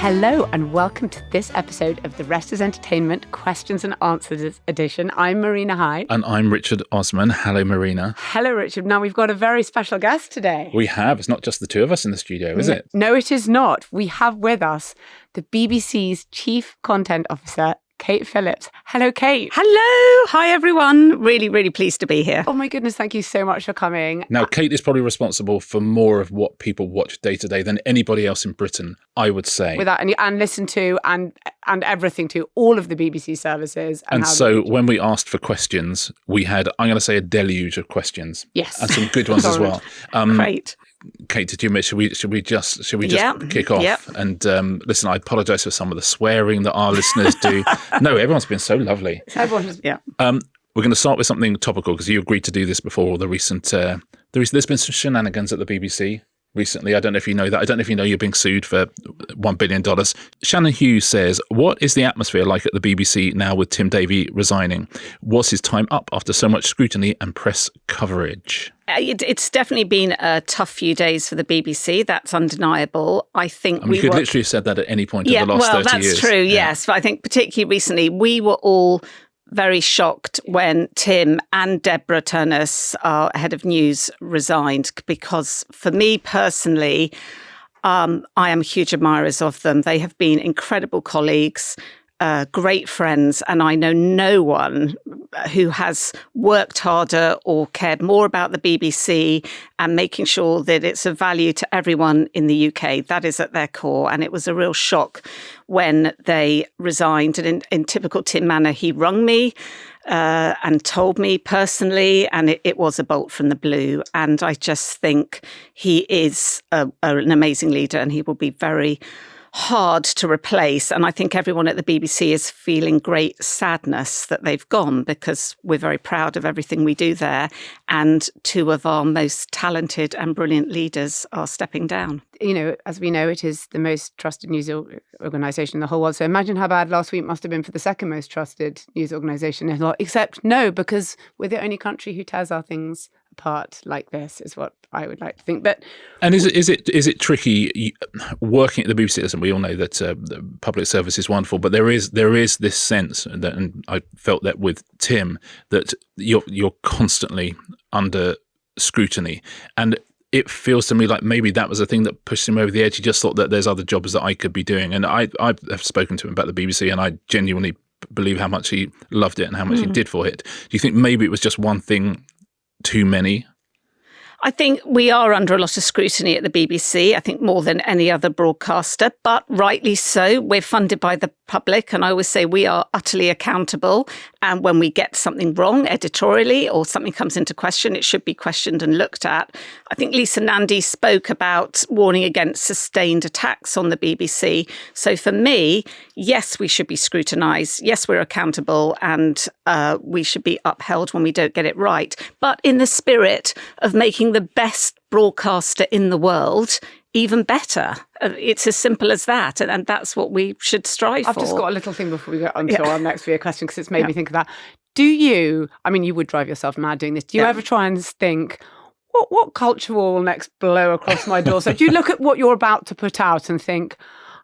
Hello and welcome to this episode of the Rest is Entertainment Questions and Answers edition. I'm Marina Hyde. And I'm Richard Osman. Hello, Marina. Hello, Richard. Now we've got a very special guest today. We have. It's not just the two of us in the studio, is it? No, it is not. We have with us the BBC's Chief Content Officer, Kate Phillips. Hello, Kate. Hello. Hi, everyone. Really, really pleased to be here. Oh, my goodness. Thank you so much for coming. Now, Kate is probably responsible for more of what people watch day to day than anybody else in Britain, I would say. And listen to and everything to all of the BBC services. And so when we asked for questions, we had, I'm going to say, a deluge of questions. Yes. And some good ones as well. Great. Kate, did you admit, should we just kick off? Yep. And listen, I apologise for some of the swearing that our listeners do. No, everyone's been so lovely. Yeah. We're going to start with something topical because you agreed to do this before the recent. There's been some shenanigans at the BBC recently. I don't know if you know that. I don't know if you know you're being sued for $1 billion. Shannon Hughes says, what is the atmosphere like at the BBC now with Tim Davie resigning? Was his time up after so much scrutiny and press coverage? It's definitely been a tough few days for the BBC. That's undeniable. I think you could literally have said that at any point in the last 30 years. Well, that's true, yes. But I think particularly recently, we were all very shocked when Tim and Deborah Turnus, our head of news, resigned, because for me personally, I am huge admirers of them. They have been incredible colleagues, great friends, and I know no one who has worked harder or cared more about the BBC and making sure that it's of value to everyone in the UK. That is at their core, and it was a real shock when they resigned. And in typical Tim manner, he rung me and told me personally, and it was a bolt from the blue. And I just think he is an amazing leader, and he will be very hard to replace. And I think everyone at the BBC is feeling great sadness that they've gone, because we're very proud of everything we do there. And two of our most talented and brilliant leaders are stepping down. You know, as we know, it is the most trusted news organisation in the whole world. So imagine how bad last week must have been for the second most trusted news organisation in the world. Except no, because we're the only country who tears our things apart like this, is what I would like to think. And is it tricky working at the BBC? Listen, we all know that the public service is wonderful, but there is this sense that, and I felt that with Tim, that you're constantly under scrutiny, and it feels to me like maybe that was the thing that pushed him over the edge. He just thought that there's other jobs that I could be doing, and I have spoken to him about the BBC, and I genuinely believe how much he loved it and how much he did for it. Do you think maybe it was just one thing too many? I think we are under a lot of scrutiny at the BBC, I think more than any other broadcaster, but rightly so. We're funded by the public, and I always say we are utterly accountable. And when we get something wrong editorially or something comes into question, it should be questioned and looked at. I think Lisa Nandy spoke about warning against sustained attacks on the BBC. So for me, yes, we should be scrutinised. Yes, we're accountable, and we should be upheld when we don't get it right. But in the spirit of making the best broadcaster in the world even better. It's as simple as that. And that's what we should strive for. I've just got a little thing before we go on to our next video question, because it's made me think of that. Do you, I mean, you would drive yourself mad doing this. Do you ever try and think, what culture will next blow across my door? So do you look at what you're about to put out and think,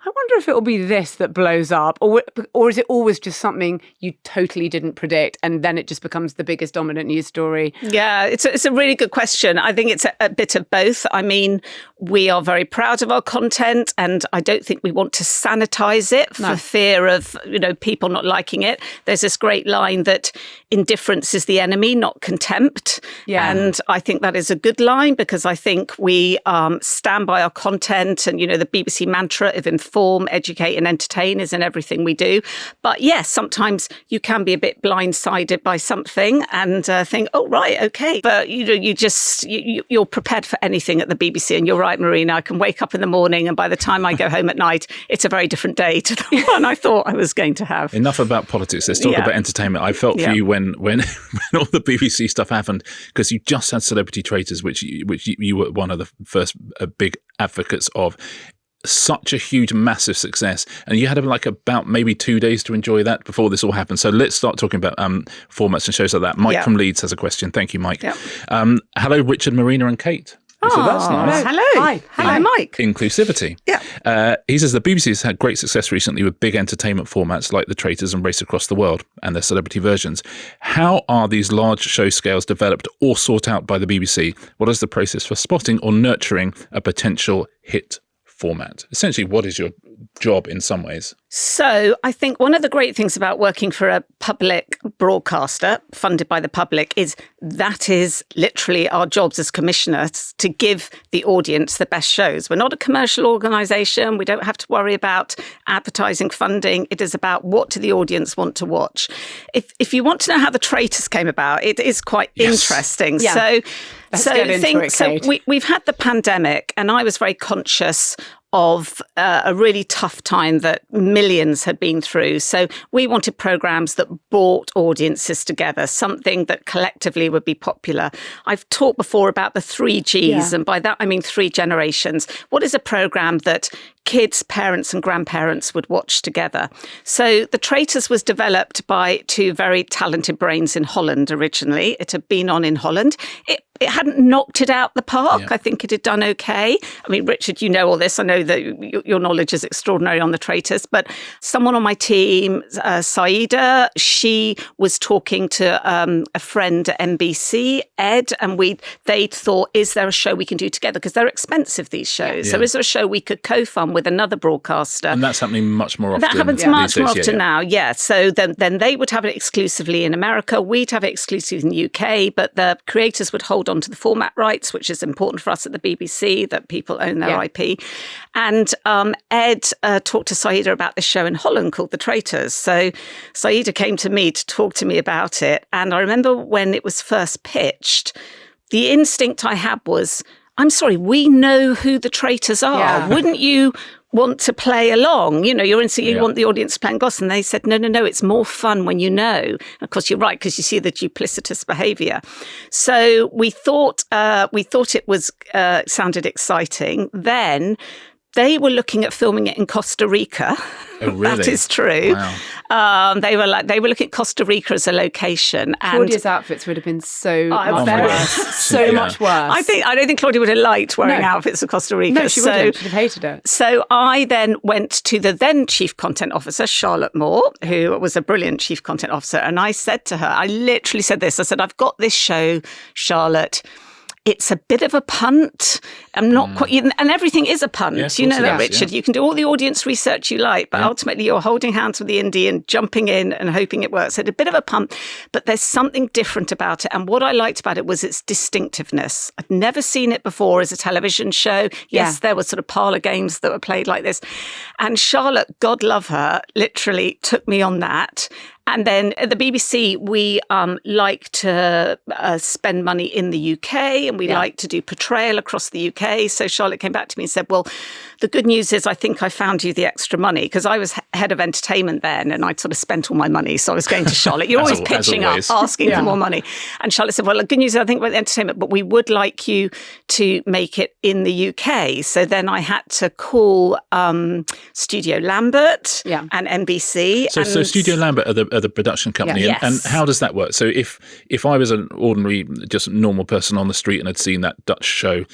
I wonder if it will be this that blows up, or is it always just something you totally didn't predict, and then it just becomes the biggest dominant news story? Yeah, it's a really good question. I think it's a bit of both. I mean, we are very proud of our content, and I don't think we want to sanitize it for fear of people not liking it. There's this great line that indifference is the enemy, not contempt. Yeah. And I think that is a good line, because I think we stand by our content, and the BBC mantra of inform, educate and entertain is in everything we do. But yes, sometimes you can be a bit blindsided by something and think, oh, right, okay. But you're prepared for anything at the BBC. And you're right, Marina, I can wake up in the morning and by the time I go home at night, it's a very different day to the one I thought I was going to have. Enough about politics. Let's talk about entertainment. I felt for you when all the BBC stuff happened, because you just had Celebrity Traitors, which you were one of the first big advocates of. Such a huge, massive success. And you had about maybe 2 days to enjoy that before this all happened. So let's start talking about formats and shows like that. Mike from Leeds has a question. Thank you, Mike. Hello, Richard, Marina and Kate. So that's nice. Hello. Hi. Hello, Mike. Inclusivity. Yeah. He says the BBC has had great success recently with big entertainment formats like the Traitors and Race Across the World and their celebrity versions. How are these large show scales developed or sought out by the BBC? What is the process for spotting or nurturing a potential hit format? Essentially, what is your job in some ways? So I think one of the great things about working for a public broadcaster funded by the public is that is literally our jobs as commissioners, to give the audience the best shows. We're not a commercial organisation. We don't have to worry about advertising funding. It is about what do the audience want to watch. If you want to know how the Traitors came about, it is quite interesting. Yeah. So Let's get into it, Kate. we've had the pandemic, and I was very conscious of a really tough time that millions had been through. So we wanted programs that brought audiences together, something that collectively would be popular. I've talked before about the 3Gs, and by that I mean 3 generations. What is a program that kids, parents and grandparents would watch together? So The Traitors was developed by 2 very talented brains in Holland originally. It had been on in Holland. It hadn't knocked it out the park. Yeah. I think it had done okay. I mean, Richard, you know all this. I know that your knowledge is extraordinary on the Traitors, but someone on my team, Saida, she was talking to a friend at Mbps, Ed, and they thought, is there a show we can do together? Because they're expensive, these shows. Yeah. So is there a show we could co-fund with another broadcaster? And that's happening much more often. That happens these much days. more often now, yeah. So then they would have it exclusively in America. We'd have it exclusively in the UK, but the creators would hold on to the format rights, which is important for us at the BBC, that people own their IP. And Ed talked to Saida about this show in Holland called The Traitors. So Saida came to me to talk to me about it. And I remember when it was first pitched, the instinct I had was, I'm sorry, we know who the Traitors are. Yeah. Wouldn't you want to play along? You know, you want the audience playing goss. And they said, no, it's more fun when you know. And of course, you're right, because you see the duplicitous behaviour. So we thought it was sounded exciting. Then they were looking at filming it in Costa Rica. Oh, really? That is true. Wow. They were looking at Costa Rica as a location. And Claudia's outfits would have been so much very- worse. So much worse. I don't think Claudia would have liked wearing outfits of Costa Rica. No, she wouldn't. She'd have hated it. So I then went to the then Chief Content Officer, Charlotte Moore, who was a brilliant Chief Content Officer. And I said to her, I literally said this, I said, I've got this show, Charlotte. It's a bit of a punt. I'm not quite, and everything is a punt. Yeah, you know that, is, Richard. You can do all the audience research you like, but ultimately you're holding hands with the indie and jumping in and hoping it works. So it's a bit of a punt, but there's something different about it. And what I liked about it was its distinctiveness. I'd never seen it before as a television show. Yes, there were sort of parlour games that were played like this. And Charlotte, God love her, literally took me on that. And then at the BBC, we like to spend money in the UK, and we like to do portrayal across the UK. So Charlotte came back to me and said, well, the good news is I think I found you the extra money, because I was head of entertainment then and I'd sort of spent all my money. So I was going to Charlotte. You're always pitching up, asking for more money. And Charlotte said, well, the good news is I think about the entertainment, but we would like you to make it in the UK. So then I had to call Studio Lambert and NBC. So Studio Lambert are the production company. Yes. And how does that work? So if I was an ordinary, just normal person on the street and had seen that Dutch show,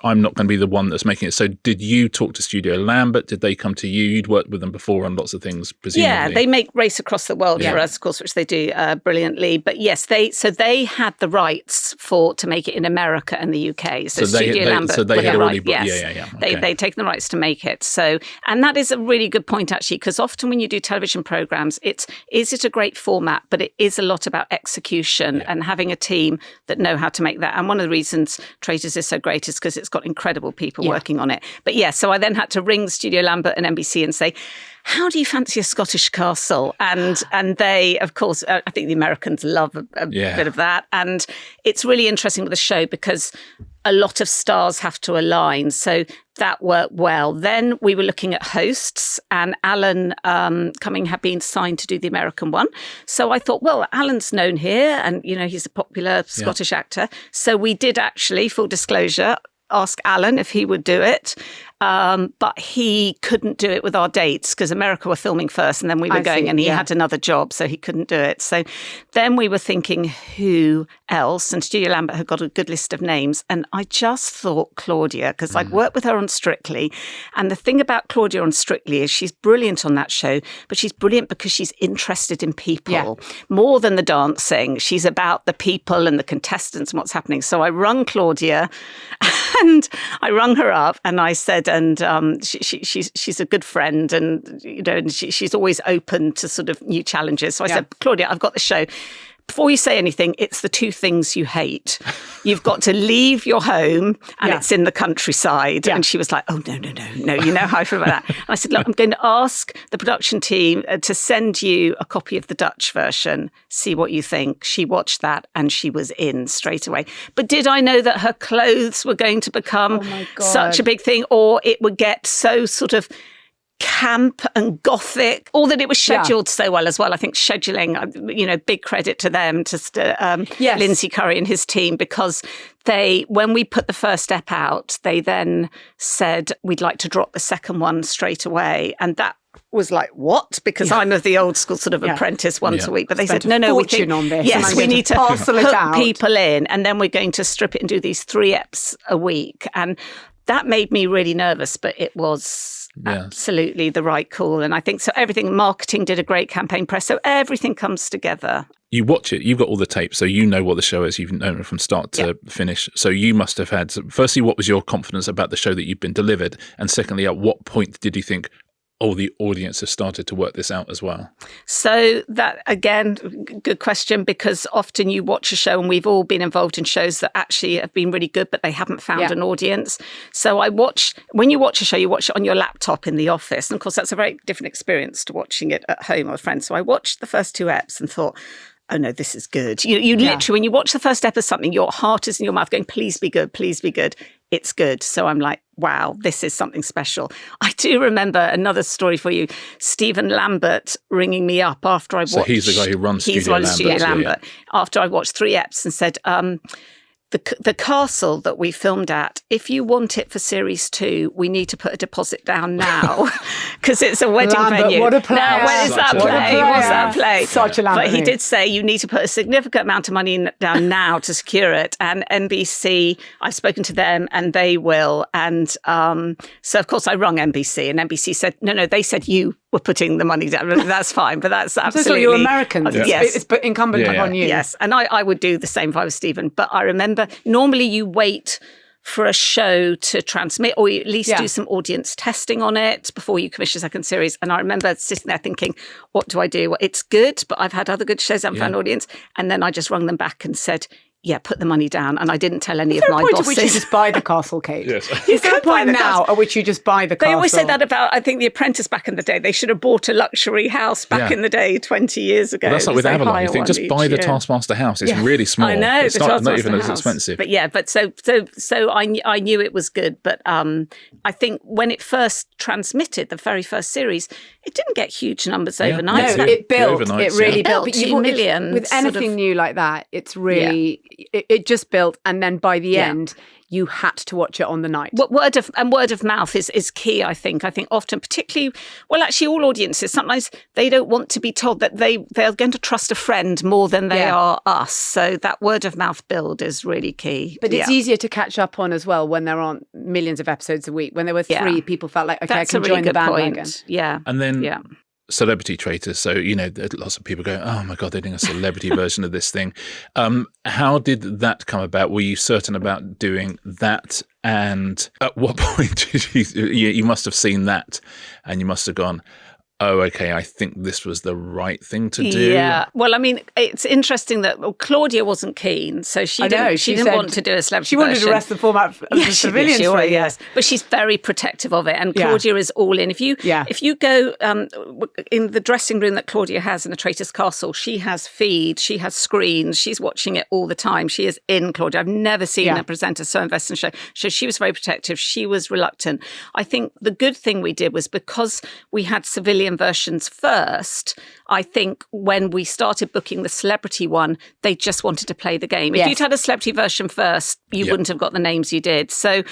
I'm not going to be the one that's making it. So did you talk to Studio Lambert? Did they come to you? You'd worked with them before on lots of things, presumably. Yeah, they make Race Across the World for us, of course, which they do brilliantly. But yes, they had the rights to make it in America and the UK. So Studio Lambert so they had already brought, Okay. They'd taken the rights to make it. So, and that is a really good point, actually, because often when you do television programs, is it a great format, but it is a lot about execution and having a team that know how to make that. And one of the reasons Traitors is so great is because it's got incredible people working on it. But so I then had to ring Studio Lambert and NBC and say, how do you fancy a Scottish castle? And they, of course, I think the Americans love a bit of that. And it's really interesting with the show because a lot of stars have to align. So that worked well. Then we were looking at hosts, and Alan Cumming had been signed to do the American one. So I thought, well, Alan's known here and, he's a popular Scottish actor. So we did actually, full disclosure, ask Alan if he would do it. But he couldn't do it with our dates because America were filming first and then we were going and he had another job, so he couldn't do it. So then we were thinking who else, and Studio Lambert had got a good list of names, and I just thought Claudia, because I'd worked with her on Strictly, and the thing about Claudia on Strictly is she's brilliant on that show, but she's brilliant because she's interested in people more than the dancing. She's about the people and the contestants and what's happening. So I rung Claudia and I rung her up and I said, and she's a good friend, and and she's always open to sort of new challenges. So I said, Claudia, I've got the show. Before you say anything, it's the two things you hate. You've got to leave your home and it's in the countryside. And she was like, oh, no. You know how I feel about that. And I said, look, I'm going to ask the production team to send you a copy of the Dutch version. See what you think. She watched that and she was in straight away. But did I know that her clothes were going to become such a big thing, or it would get so sort of camp and gothic, or that it was scheduled so well as well. I think scheduling, big credit to them, to Lindsay Curry and his team, because when we put the first ep out, they then said, we'd like to drop the second one straight away. And that was like, what? Because I'm of the old school sort of apprentice once a week. But they said, no, we think, on this. Yes, we need to hook people in, and then we're going to strip it and do these 3 eps a week. And that made me really nervous, but it was absolutely the right call. And I think so marketing did a great campaign press, so everything comes together. You watch it, you've got all the tape, so you know what the show is, you've known it from start to finish. So you must have had, firstly, what was your confidence about the show that you've been delivered? And secondly, at what point did you think, oh, the audience has started to work this out as well? So that, again, good question, because often you watch a show, and we've all been involved in shows that actually have been really good, but they haven't found an audience. So when you watch a show, you watch it on your laptop in the office. And of course, that's a very different experience to watching it at home with friends. So I watched the first 2 eps and thought, oh no, this is good. You literally, when you watch the first ep of something, your heart is in your mouth going, please be good, please be good. It's good. So I'm like, wow, this is something special. I do remember another story for you. Stephen Lambert ringing me up after I watched. So he's the guy who runs Studio Lambert. After I watched 3 eps and said, the castle that we filmed at, if you want it for series 2, we need to put a deposit down now because it's a wedding venue. What a play. Now, where is that play? What's that play? Such a Lambert. But he did say you need to put a significant amount of money down now to secure it. And NBC, I've spoken to them and they will. And so, of course, I rung NBC and NBC said, no, they said you were putting the money down. That's fine, but that's absolutely... So you're Americans. Yes. It's incumbent upon you. Yes, and I would do the same if I was Stephen. But I remember normally you wait for a show to transmit, or you at least do some audience testing on it before you commission a second series. And I remember sitting there thinking, what do I do? Well, it's good, but I've had other good shows, I haven't found audience. And then I just rung them back and said, put the money down. And I didn't tell any of my bosses. At which you just buy the castle, Kate? Yes. Is there a point now at which you just buy the castle? They always say that about, I think, The Apprentice back in the day. They should have bought a luxury house back in the day, 20 years ago. Well, that's like with Avalon. You think, just buy the Taskmaster house. It's really small. I know. It's not even as expensive. But so I knew it was good. But I think when it first transmitted, the very first series, it didn't get huge numbers overnight. No, it built. It really built. But 2 million. With anything new like that, it's really, it just built, and then by the end you had to watch it on the night. Word of mouth is key, I think. I think often, particularly, well, actually all audiences, sometimes they don't want to be told that they're going to trust a friend more than they are us. So that word of mouth build is really key. But it's easier to catch up on as well when there aren't millions of episodes a week. When there were 3, people felt like, okay, that's I can join the bandwagon. Point. Yeah. And then Celebrity Traitors. So, lots of people go, oh my God, they're doing a celebrity version of this thing. How did that come about? Were you certain about doing that? And at what point did you must have seen that and you must have gone, oh, okay, I think this was the right thing to do. Yeah. Well, I mean, it's interesting that Claudia wasn't keen. So she didn't want to do a celebrity She wanted version. to rest the format of the civilians. Yes. But she's very protective of it. And Claudia is all in. If you go in the dressing room that Claudia has in the Traitors Castle, she has feeds, she has screens, she's watching it all the time. She is in Claudia. I've never seen a presenter so invested in the show. So she was very protective. She was reluctant. I think the good thing we did was because we had civilian versions first, I think when we started booking the celebrity one, they just wanted to play the game. If you'd had a celebrity version first, you wouldn't have got the names you did. So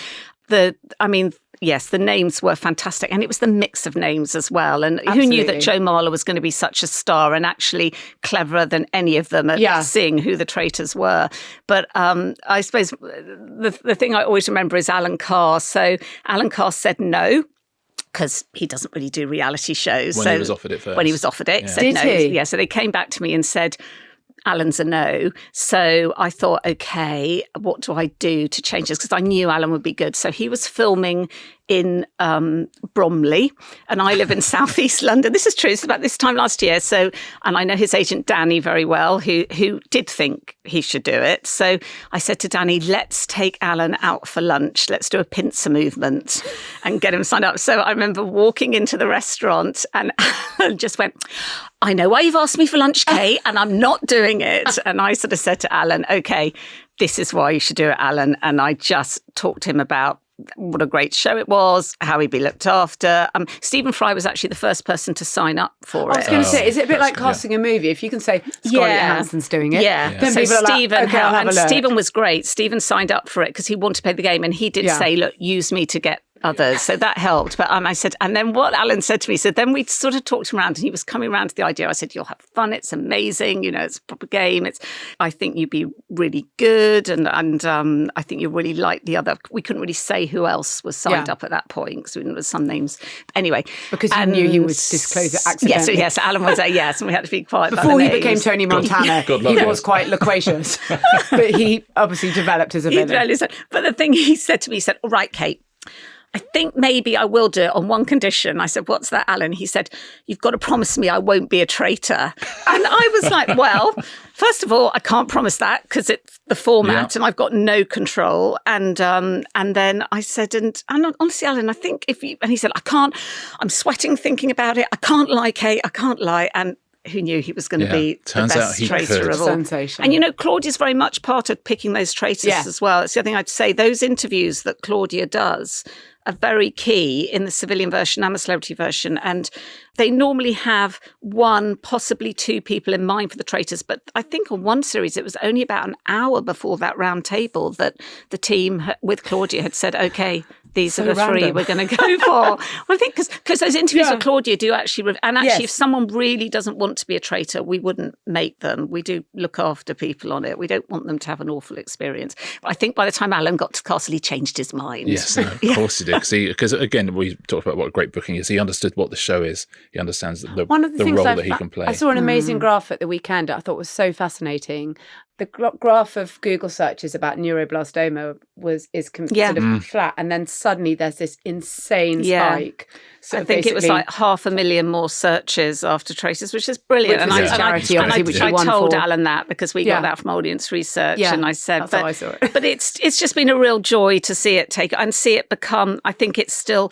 yes, the names were fantastic. And it was the mix of names as well. And who knew that Joe Marler was going to be such a star and actually cleverer than any of them at seeing who the traitors were. But I suppose the thing I always remember is Alan Carr. So Alan Carr said no, because he doesn't really do reality shows. When he was offered it first. When he was offered it, said no. Yeah, so they came back to me and said, Alan's a no. So I thought, okay, what do I do to change this? Because I knew Alan would be good. So he was filming in Bromley, and I live in southeast London. This is true. It's about this time last year. So, and I know his agent Danny very well, who did think he should do it. So I said to Danny, let's take Alan out for lunch. Let's do a pincer movement and get him signed up. So I remember walking into the restaurant and Alan just went, I know why you've asked me for lunch, Kate, and I'm not doing it. And I sort of said to Alan, okay, this is why you should do it, Alan. And I just talked to him about what a great show it was, how he'd be looked after. Stephen Fry was actually the first person to sign up for it. I was going to say, is it a bit like casting a movie? If you can say Scarlett Johansson's doing it, then so people are Stephen, like, okay, I'll have a look. Stephen was great. Stephen signed up for it because he wanted to play the game, and he did say, look, use me to get others. So that helped. But I said, and then what Alan said to me, so then we sort of talked him around, and he was coming around to the idea. I said, you'll have fun. It's amazing. You know, it's a proper game. I think you'd be really good. And I think you really like the other. We couldn't really say who else was signed up at that point because there were some names. Anyway. Because you knew he would disclose it accidentally. Yes, Alan was yes, and we had to be quiet before about he became Tony Montana. He was quite loquacious. But he obviously developed as a villain. But the thing he said to me, he said, all right, Kate, I think maybe I will do it on one condition. I said, what's that, Alan? He said, you've got to promise me I won't be a traitor. And I was like, well, first of all, I can't promise that because it's the format and I've got no control. And then I said, and honestly, Alan, I think and he said, I can't, I'm sweating thinking about it. I can't lie, Kate, I can't lie. And who knew he was going to be the best traitor of all. Sensation. And, you know, Claudia's very much part of picking those traitors as well. It's the other thing I'd say. Those interviews that Claudia does are very key in the civilian version and the celebrity version. And they normally have one, possibly two people in mind for the traitors. But I think on one series, it was only about an hour before that round table that the team with Claudia had said, OK, these are the three we're going to go for. Well, I think because those interviews with Claudia do actually, if someone really doesn't want to be a traitor, we wouldn't make them. We do look after people on it. We don't want them to have an awful experience. But I think by the time Alan got to the castle, he changed his mind. Yes, no, of course he did. Because again, we talked about what great booking is. He understood what the show is. He understands the role that he can play. I saw an amazing graph at the weekend. I thought was so fascinating. The graph of Google searches about neuroblastoma is considered flat, and then suddenly there's this insane spike. So I think it was like 500,000 more searches after Traitors, which is brilliant. Which is charity, obviously, I told Alan that because we got that from audience research, and I said, that's how I saw it. But it's just been a real joy to see it take and see it become. I think it's still.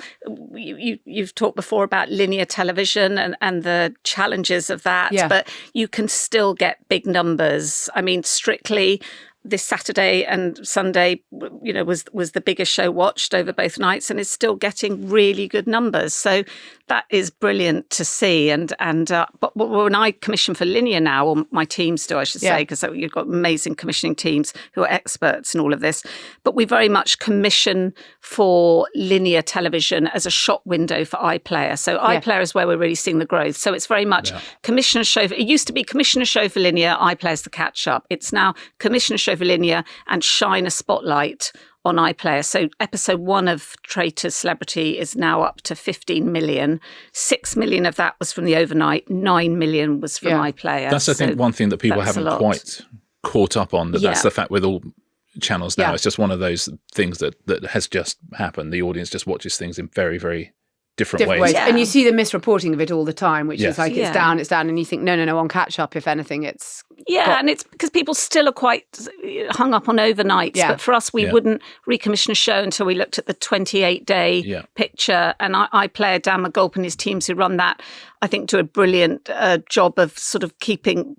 You've talked before about linear television and the challenges of that, but you can still get big numbers. I mean, Strictly this Saturday and Sunday, you know, was the biggest show watched over both nights, and is still getting really good numbers. So that is brilliant to see. But when I commission for linear now, or my teams do, I should say, because you've got amazing commissioning teams who are experts in all of this. But we very much commission for linear television as a shop window for iPlayer. So iPlayer is where we're really seeing the growth. So it's very much commission a show. It used to be commission a show for linear, iPlayer's the catch up. It's now commission a show for linear and shine a spotlight on iPlayer. So episode 1 of Traitors Celebrity is now up to 15 million. 6 million of that was from the overnight. 9 million was from iPlayer. That's, I think, one thing that people haven't quite caught up on. That's the fact with all channels now. It's just one of those things that has just happened. The audience just watches things in very, very different ways. Yeah. And you see the misreporting of it all the time, which is like it's down, and you think, no, on catch up, if anything, it's... and it's because people still are quite hung up on overnights. But for us, we wouldn't recommission a show until we looked at the 28-day picture. And iPlayer, Dan McGulp and his teams who run that, I think, do a brilliant job of sort of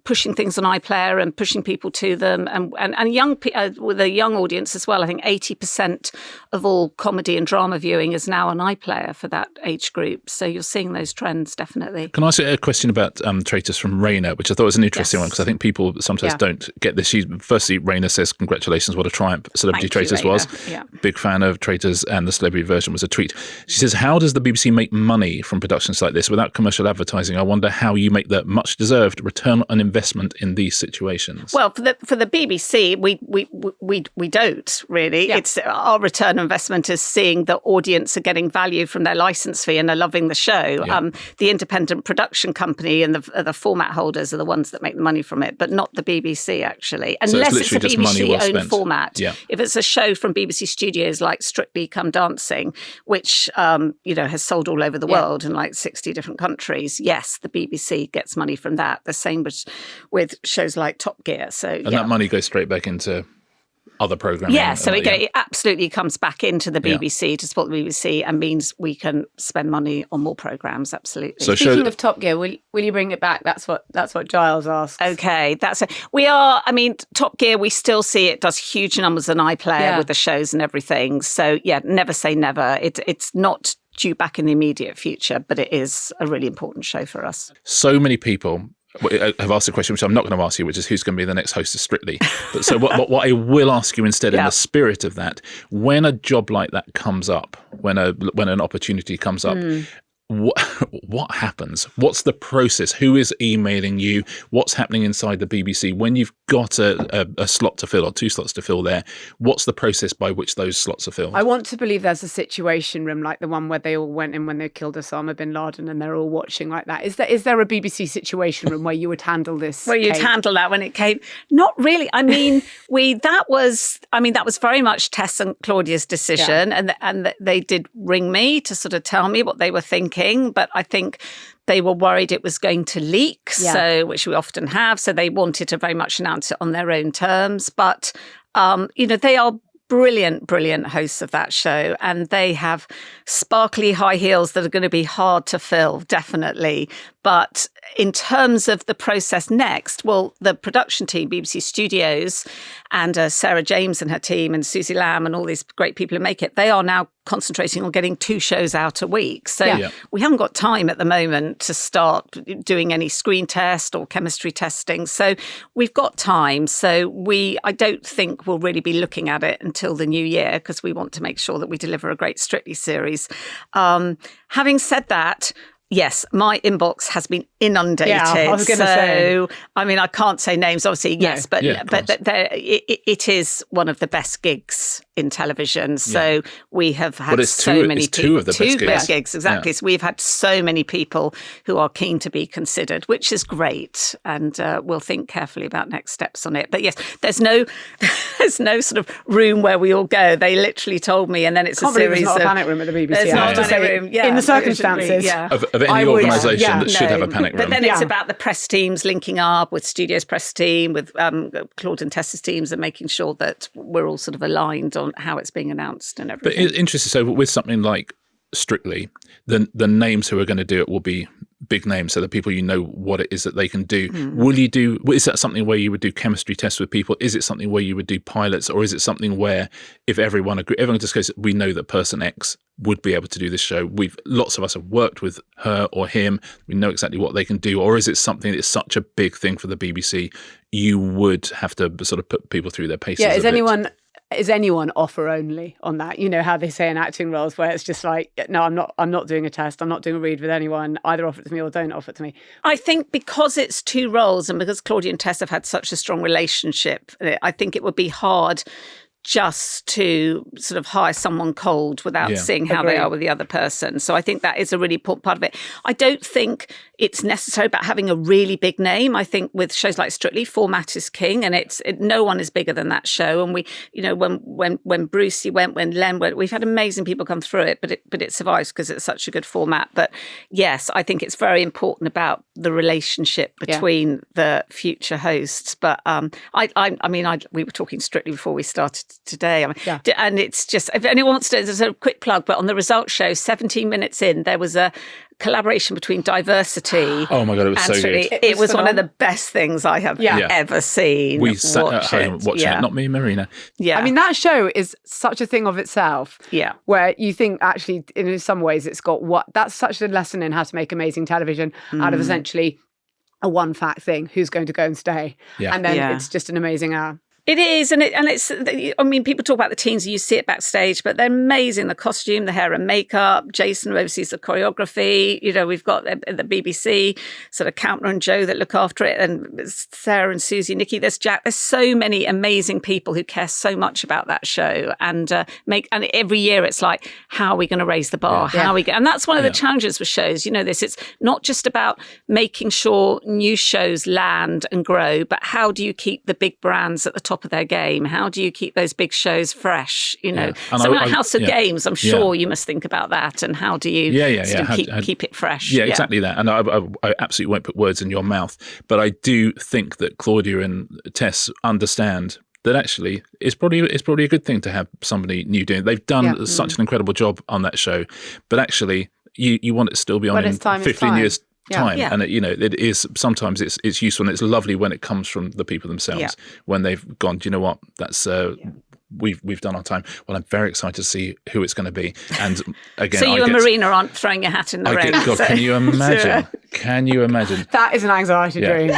pushing things on iPlayer and pushing people to them. And young with a young audience as well. I think 80% of all comedy and drama viewing is now on iPlayer for that age group. So you're seeing those trends, definitely. Can I ask a question about Traitors from Raina, which I thought was an interesting one, because I think people sometimes don't get this. Firstly, Raina says, congratulations, what a triumph Celebrity Traitors was. Yeah. Big fan of Traitors, and the celebrity version was a treat. She says, how does the BBC make money from productions like this without commercial advertising? I wonder how you make the much-deserved return on investment in these situations. Well, for the BBC, we don't really. It's our return on investment is seeing the audience are getting value from their license fee and are loving the show. The independent production company and the format holders are the ones that make the money from it, but not the BBC actually, unless it's a BBC-owned format. Yeah. If it's a show from BBC Studios like Strictly Come Dancing, which has sold all over the world in like 60 different countries, yes, the BBC gets money from that. The same with shows like Top Gear. So that money goes straight back into other programming. Yeah, so it absolutely comes back into the BBC to support the BBC and means we can spend money on more programmes, absolutely. So speaking of Top Gear, will you bring it back? That's what Giles asks. Okay, Top Gear, we still see it does huge numbers on iPlayer with the shows and everything. So never say never. It's not due back in the immediate future, but it is a really important show for us. So many people have asked a question which I'm not going to ask you, which is who's going to be the next host of Strictly. But so what I will ask you instead, in the spirit of that, when a job like that comes up, when an opportunity comes up, what happens? What's the process? Who is emailing you? What's happening inside the BBC when you've got a slot to fill or two slots to fill there? What's the process by which those slots are filled? I want to believe there's a situation room like the one where they all went in when they killed Osama bin Laden and they're all watching like that. Is there a BBC situation room where you would handle this? Where you'd handle that when it came? Not really. I mean, that was very much Tess and Claudia's decision, and they did ring me to sort of tell me what they were thinking. But I think they were worried it was going to leak, which we often have. So they wanted to very much announce it on their own terms. But, they are brilliant hosts of that show. And they have sparkly high heels that are going to be hard to fill, definitely. But in terms of the process next, well, the production team, BBC Studios, and Sarah James and her team and Susie Lamb and all these great people who make it, they are now concentrating on getting 2 shows out a week. So we haven't got time at the moment to start doing any screen test or chemistry testing. So we've got time. So I don't think we'll really be looking at it until the new year because we want to make sure that we deliver a great Strictly series. Having said that, yes, my inbox has been inundated. Yeah, I was going to say. I mean, I can't say names, obviously, but it is one of the best gigs in television. So we have had many people. Two of the best gigs, exactly. So we've had so many people who are keen to be considered, which is great. And we'll think carefully about next steps on it. But yes, there's no sort of room where we all go. They literally told me, and then it's a series of... There's not a panic room at the BBC. There's not a panic room. In the circumstances. Of any organisation that should have a panic room. But then it's about the press teams linking up with Studios press team, with Claude and Tessa's teams, and making sure that we're all sort of aligned on how it's being announced and everything. But it's interesting. So with something like Strictly, the names who are going to do it will be big names, so that people what it is that they can do. Is that something where you would do chemistry tests with people? Is it something where you would do pilots, or is it something where if everyone just goes, we know that person X would be able to do this show. Lots of us have worked with her or him. We know exactly what they can do. Or is it something that's such a big thing for the BBC, you would have to sort of put people through their paces? Yeah, is anyone offer only on that? You know how they say in acting roles where it's just like, no, I'm not doing a test. I'm not doing a read with anyone. Either offer it to me or don't offer it to me. I think because it's 2 roles and because Claudia and Tess have had such a strong relationship, I think it would be hard just to sort of hire someone cold without seeing how they are with the other person. So I think that is a really important part of it. I don't think it's necessary about having a really big name. I think with shows like Strictly, format is king, and no one is bigger than that show. And we, when Brucey went, when Len went, we've had amazing people come through it, but it survives because it's such a good format. But yes, I think it's very important about the relationship between the future hosts. But we were talking Strictly before we started today. And it's just, if anyone wants to, there's a quick plug, but on the results show, 17 minutes in, there was a collaboration between diversity. Oh my God, it was so good. It was one of the best things I have ever seen. We sat at home watching it, not me, Marina. Yeah. I mean, that show is such a thing of itself. Yeah. Where you think actually, in some ways, it's got that's such a lesson in how to make amazing television out of essentially a one fact thing. Who's going to go and stay? Yeah. And then Yeah. it's just an amazing hour. It is, and it's. I mean, people talk about the teams, and you see it backstage, but they're amazing. The costume, the hair and makeup. Jason oversees the choreography. You know, we've got the BBC, sort of Countner and Joe that look after it, and Sarah and Susie, Nikki. There's Jack. There's so many amazing people who care so much about that show, and and every year it's like, how are we going to raise the bar? Yeah. How are we? And that's one of the challenges with shows. You know, it's not just about making sure new shows land and grow, but how do you keep the big brands at the top of their game? How do you keep those big shows fresh? You know, something like House of Games, I'm sure you must think about that. And how do you keep it fresh? Yeah, exactly that. And I absolutely won't put words in your mouth, but I do think that Claudia and Tess understand that actually it's probably a good thing to have somebody new doing it. They've done such an incredible job on that show, but actually you want it to still be on in 15 years time. And it is sometimes it's useful, and it's lovely when it comes from the people themselves, when they've gone, do you know what, that's we've done our time. Well, I'm very excited to see who it's going to be. And again, so you and Marina aren't throwing your hat in the ring. God, can you imagine? Can you imagine? That is an anxiety dream.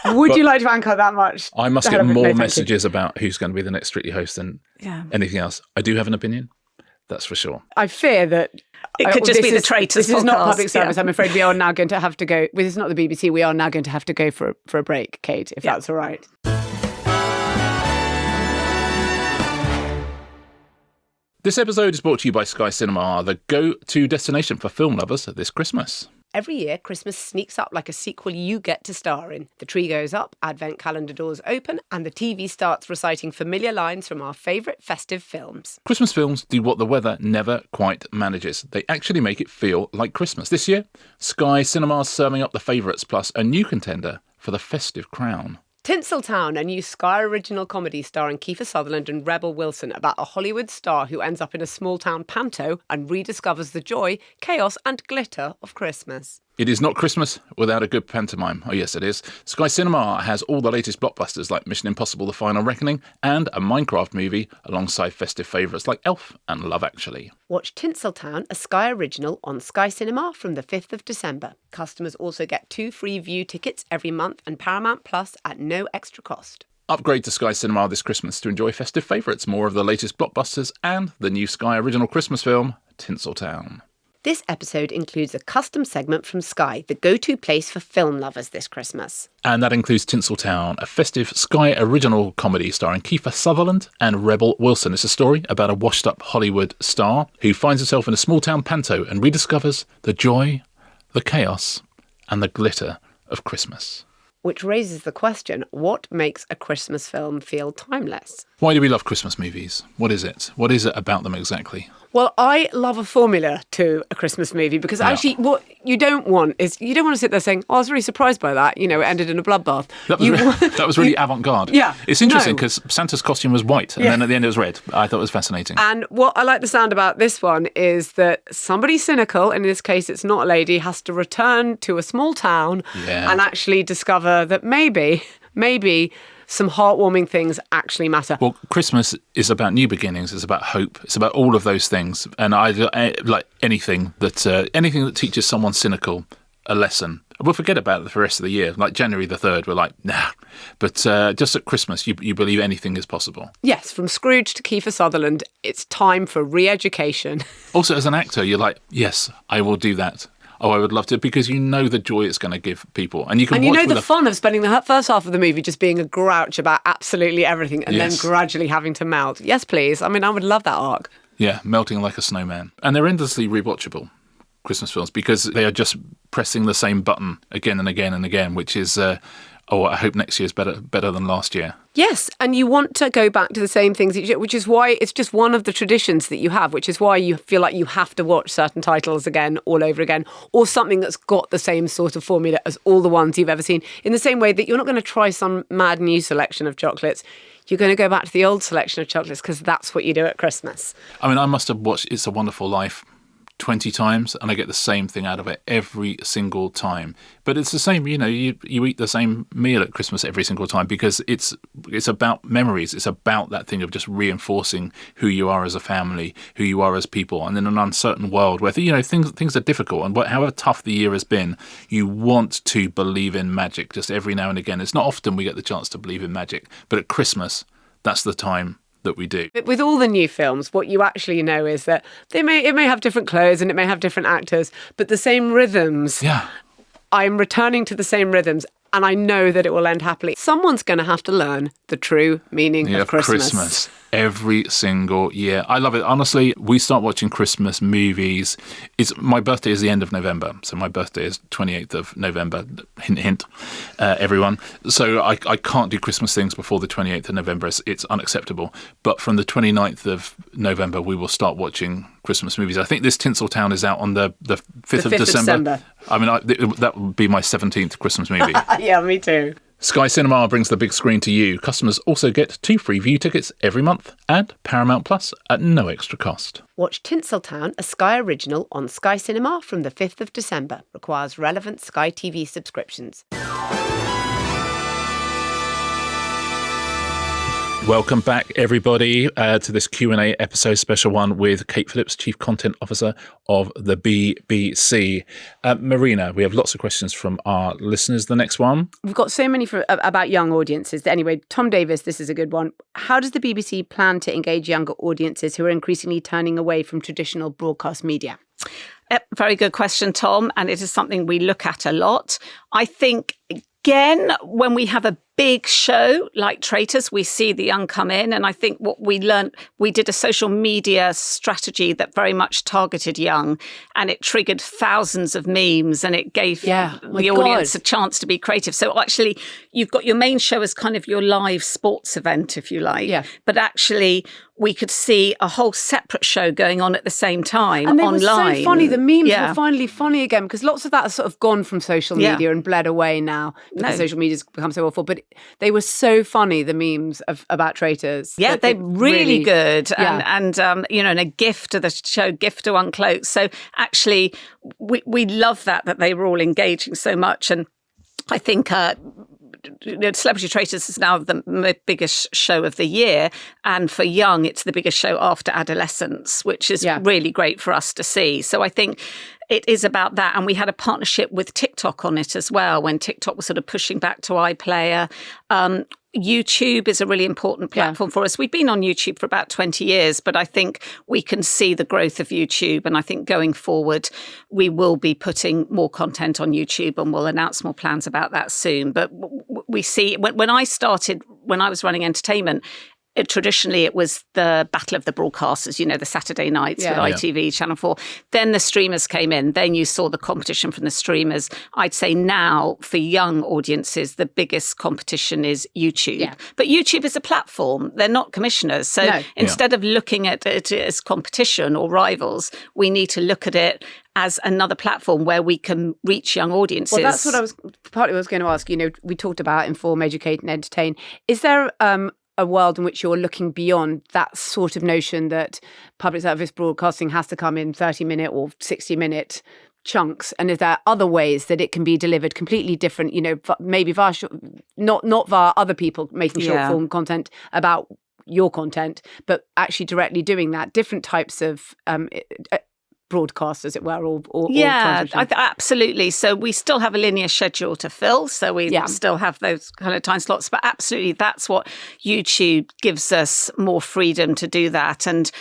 Would you like to anchor that much? I must get more messages about who's going to be the next Strictly host than anything else. I do have an opinion, that's for sure. I fear that it could just be the Traitors. This is not public service. I'm afraid we are now going to have to go. This is not the BBC. We are now going to have to go for a break, Kate, if that's all right. This episode is brought to you by Sky Cinema, the go-to destination for film lovers this Christmas. Every year, Christmas sneaks up like a sequel you get to star in. The tree goes up, advent calendar doors open, and the TV starts reciting familiar lines from our favourite festive films. Christmas films do what the weather never quite manages. They actually make it feel like Christmas. This year, Sky Cinema's serving up the favourites, plus a new contender for the festive crown. Tinseltown, a new Sky original comedy starring Kiefer Sutherland and Rebel Wilson about a Hollywood star who ends up in a small-town panto and rediscovers the joy, chaos and glitter of Christmas. It is not Christmas without a good pantomime. Oh, yes, it is. Sky Cinema has all the latest blockbusters like Mission Impossible: The Final Reckoning and a Minecraft movie alongside festive favourites like Elf and Love Actually. Watch Tinseltown, a Sky original, on Sky Cinema from the 5th of December. Customers also get 2 free view tickets every month and Paramount Plus at no extra cost. Upgrade to Sky Cinema this Christmas to enjoy festive favourites, more of the latest blockbusters and the new Sky original Christmas film, Tinseltown. This episode includes a custom segment from Sky, the go-to place for film lovers this Christmas. And that includes Tinseltown, a festive Sky original comedy starring Kiefer Sutherland and Rebel Wilson. It's a story about a washed-up Hollywood star who finds himself in a small-town panto and rediscovers the joy, the chaos, and the glitter of Christmas. Which raises the question, what makes a Christmas film feel timeless? Why do we love Christmas movies? What is it? What is it about them exactly? Well, I love a formula to a Christmas movie because actually what you don't want is, you don't want to sit there saying, oh, I was really surprised by that. You know, it ended in a bloodbath. That was really avant-garde. Yeah. It's interesting because Santa's costume was white and then at the end it was red. I thought it was fascinating. And what I like the sound about this one is that somebody cynical, in this case it's not a lady, has to return to a small town and actually discover that maybe some heartwarming things actually matter. Well, Christmas is about new beginnings. It's about hope. It's about all of those things. And I like anything that teaches someone cynical a lesson. We'll forget about it for the rest of the year. Like January the 3rd, we're like, nah. But just at Christmas, you believe anything is possible. Yes, from Scrooge to Kiefer Sutherland, it's time for re-education. Also, as an actor, you're like, yes, I will do that. Oh, I would love to, because you know the joy it's going to give people. And you know the fun of spending the first half of the movie just being a grouch about absolutely everything and then gradually having to melt. Yes, please. I mean, I would love that arc. Yeah, melting like a snowman. And they're endlessly rewatchable, Christmas films, because they are just pressing the same button again and again and again, which is, I hope next year's better than last year. Yes, and you want to go back to the same things, which is why it's just one of the traditions that you have, which is why you feel like you have to watch certain titles again, all over again, or something that's got the same sort of formula as all the ones you've ever seen. In the same way that you're not going to try some mad new selection of chocolates. You're going to go back to the old selection of chocolates because that's what you do at Christmas. I mean, I must have watched It's a Wonderful Life 20 times and I get the same thing out of it every single time. But it's the same, you eat the same meal at Christmas every single time because it's about memories. It's about that thing of just reinforcing who you are as a family, who you are as people. And in an uncertain world where, things are difficult and however tough the year has been, you want to believe in magic just every now and again. It's not often we get the chance to believe in magic, but at Christmas, that's the time that we do. With all the new films, what you actually know is that it may have different clothes and it may have different actors, but the same rhythms. Yeah. I'm returning to the same rhythms and I know that it will end happily. Someone's going to have to learn the true meaning of Christmas. Every single year. I love it. Honestly, we start watching Christmas movies. My birthday is the end of November. So my birthday is 28th of November. Hint, hint, everyone. So I can't do Christmas things before the 28th of November. It's unacceptable. But from the 29th of November, we will start watching Christmas movies. I think this Tinseltown is out on the 5th of December. I mean, that would be my 17th Christmas movie. Yeah, me too. Sky Cinema brings the big screen to you. Customers also get 2 free view tickets every month and Paramount Plus at no extra cost. Watch Tinseltown, a Sky original, on Sky Cinema from the 5th of December. Requires relevant Sky TV subscriptions. Welcome back, everybody, to this Q&A episode, special one with Kate Phillips, Chief Content Officer of the BBC. Marina, we have lots of questions from our listeners. The next one. We've got so many about young audiences. Anyway, Tom Davis, this is a good one. How does the BBC plan to engage younger audiences who are increasingly turning away from traditional broadcast media? Very good question, Tom. And it is something we look at a lot. I think, again, when we have a big show like Traitors, we see the young come in. And I think what we learned, we did a social media strategy that very much targeted young, and it triggered thousands of memes and it gave the audience a chance to be creative. So actually, you've got your main show as kind of your live sports event, if you like. Yeah. But actually, we could see a whole separate show going on at the same time and they online. were so funny. The memes were finally funny again because lots of that has sort of gone from social media and bled away now because social media's become so awful. But they were so funny, the memes about Traitors. Yeah, they're really good. And a gift to the show, gift to Uncloaked. So actually, we love that they were all engaging so much. And I think Celebrity Traitors is now the biggest show of the year. And for young, it's the biggest show after adolescence, which is really great for us to see. So I think it is about that. And we had a partnership with TikTok on it as well, when TikTok was sort of pushing back to iPlayer. YouTube is a really important platform for us. We've been on YouTube for about 20 years, but I think we can see the growth of YouTube. And I think going forward, we will be putting more content on YouTube and we'll announce more plans about that soon. But we see, when I was running entertainment, traditionally, it was the battle of the broadcasters, the Saturday nights with ITV, Channel 4. Then the streamers came in. Then you saw the competition from the streamers. I'd say now, for young audiences, the biggest competition is YouTube. Yeah. But YouTube is a platform. They're not commissioners. So instead of looking at it as competition or rivals, we need to look at it as another platform where we can reach young audiences. Well, that's what I was going to ask. We talked about inform, educate and entertain. Is there a world in which you're looking beyond that sort of notion that public service broadcasting has to come in 30-minute or 60-minute chunks? And is there other ways that it can be delivered completely different, maybe via not via other people making short form content about your content, but actually directly doing that, different types of broadcast, as it were, or absolutely. So we still have a linear schedule to fill, so we still have those kind of time slots, but absolutely that's what YouTube gives us, more freedom to do that. And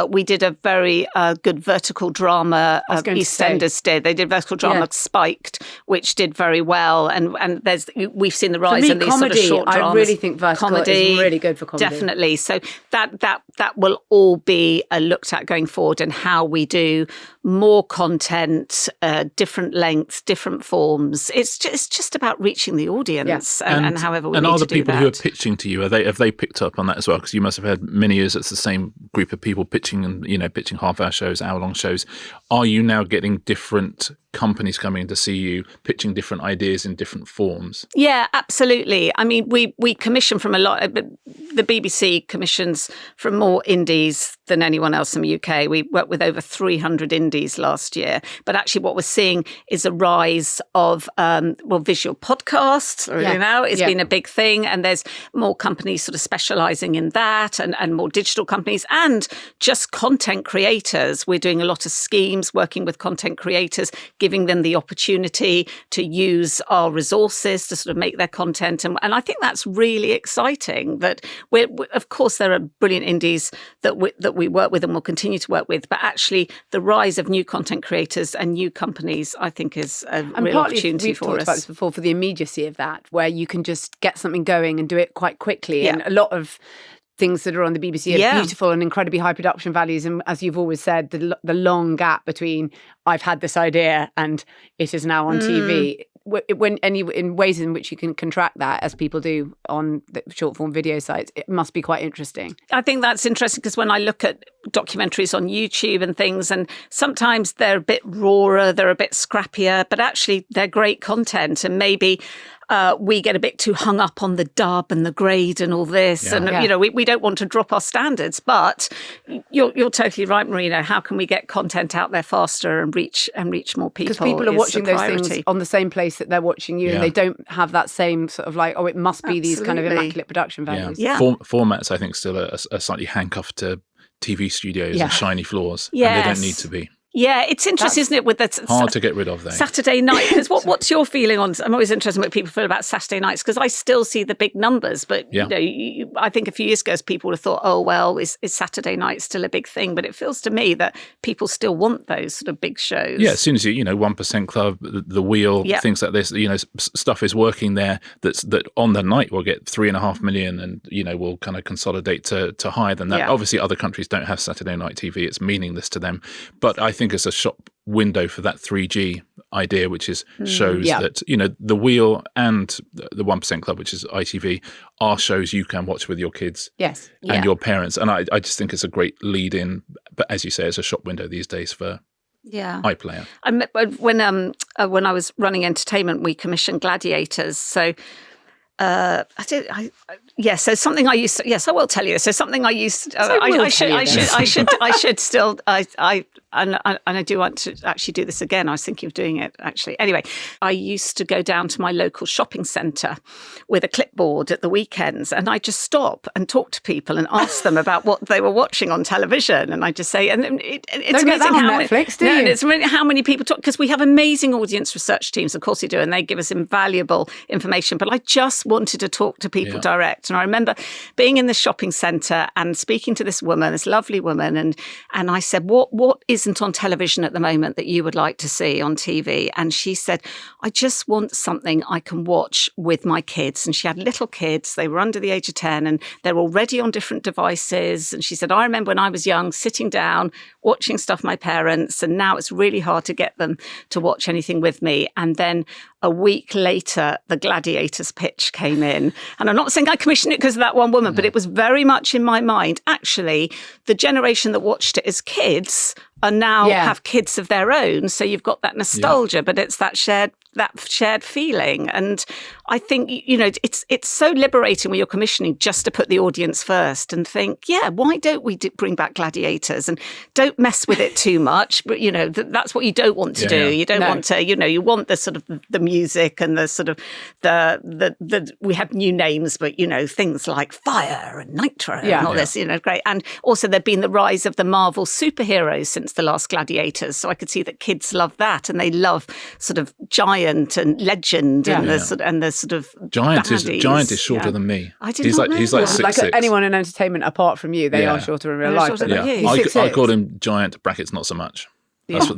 we did a very good vertical drama, EastEnders did. They did vertical drama Spiked, which did very well, and we've seen the rise in these comedy, sort of short dramas. I really think vertical is really good for comedy. Definitely. So that will all be looked at going forward, and how we do more content, different lengths, different forms. It's just about reaching the audience and however we need to do that. And are the people who are pitching to you, have they picked up on that as well? Because you must have had many years it's the same group of people pitching and pitching half-hour shows, hour-long shows. Are you now getting different companies coming in to see you, pitching different ideas in different forms. Yeah, absolutely. I mean, we commission from a lot. The BBC commissions from more indies than anyone else in the UK. We worked with over 300 indies last year. But actually what we're seeing is a rise of, visual podcasts. It's been a big thing. And there's more companies sort of specialising in that and more digital companies and just content creators. We're doing a lot of schemes working with content creators, giving them the opportunity to use our resources to sort of make their content. And I think that's really exciting that of course, there are brilliant indies that we work with and will continue to work with. But actually, the rise of new content creators and new companies, I think, is a real opportunity for us. We've talked about this before, for the immediacy of that, where you can just get something going and do it quite quickly. Yeah. And a lot of things that are on the BBC are beautiful and incredibly high production values. And as you've always said, the long gap between I've had this idea and it is now on TV. In ways in which you can contract that, as people do on the short form video sites, it must be quite interesting. I think that's interesting because when I look at documentaries on YouTube and things, and sometimes they're a bit rawer, they're a bit scrappier, but actually they're great content. And maybe we get a bit too hung up on the dub and the grade and all this. We don't want to drop our standards. But you're totally right, Marina. How can we get content out there faster and reach more people? Because people are watching those things on the same place that they're watching you, and they don't have that same sort of like, it must be these kind of immaculate production values. Yeah. Formats, I think, still are slightly handcuffed to TV studios and shiny floors, and they don't need to be. Yeah, it's interesting, isn't it? With that hard to get rid of, though. Saturday night. Because what's your feeling on? I'm always interested in what people feel about Saturday nights because I still see the big numbers. But I think a few years ago, people would have thought, oh well, is Saturday night still a big thing? But it feels to me that people still want those sort of big shows. Yeah, as soon as 1% Club, the Wheel, things like this, stuff is working there. That on the night will get 3.5 million, and will kind of consolidate to higher than that. Yeah. Obviously, other countries don't have Saturday night TV; it's meaningless to them. But I think it's a shop window for that 3G idea, which shows that the Wheel and the 1% Club, which is ITV, are shows you can watch with your kids and your parents. And I just think it's a great lead in. But as you say, it's a shop window these days for iPlayer. When I was running entertainment, we commissioned Gladiators. So so something I used to, yes, I will tell you this. So something I used to, I should still, and I do want to actually do this again. I was thinking of doing it actually. Anyway, I used to go down to my local shopping centre with a clipboard at the weekends, and I just stop and talk to people and ask them about what they were watching on television. And I just say, and it's amazing how Netflix, do you? It's really how many people talk, because we have amazing audience research teams. Of course we do, and they give us invaluable information. But I just wanted to talk to people direct. And I remember being in the shopping centre and speaking to this woman, this lovely woman, and I said, what isn't on television at the moment that you would like to see on TV? And she said, I just want something I can watch with my kids. And she had little kids, they were under the age of 10, and they're already on different devices. And she said, I remember when I was young, sitting down, watching stuff with my parents, and now it's really hard to get them to watch anything with me. And then a week later, the Gladiators pitch came in. And I'm not saying I commissioned it because of that one woman, but it was very much in my mind. Actually, the generation that watched it as kids are now have kids of their own. So you've got that nostalgia, but it's that shared feeling. And I think, it's so liberating when you're commissioning just to put the audience first and think, why don't we bring back Gladiators and don't mess with it too much? But, that's what you don't want to do. You don't want to, you want the sort of the music and the sort of the we have new names, but, things like Fire and Nitro and all this, great. And also there'd been the rise of the Marvel superheroes since the last Gladiators. So I could see that kids love that, and they love sort of Giant and Legend and the sort of Giant baddies. is shorter than me. I didn't know. He's like 6'6". Like anyone in entertainment apart from you, they are shorter in real life. I called him Giant, brackets not so much. That's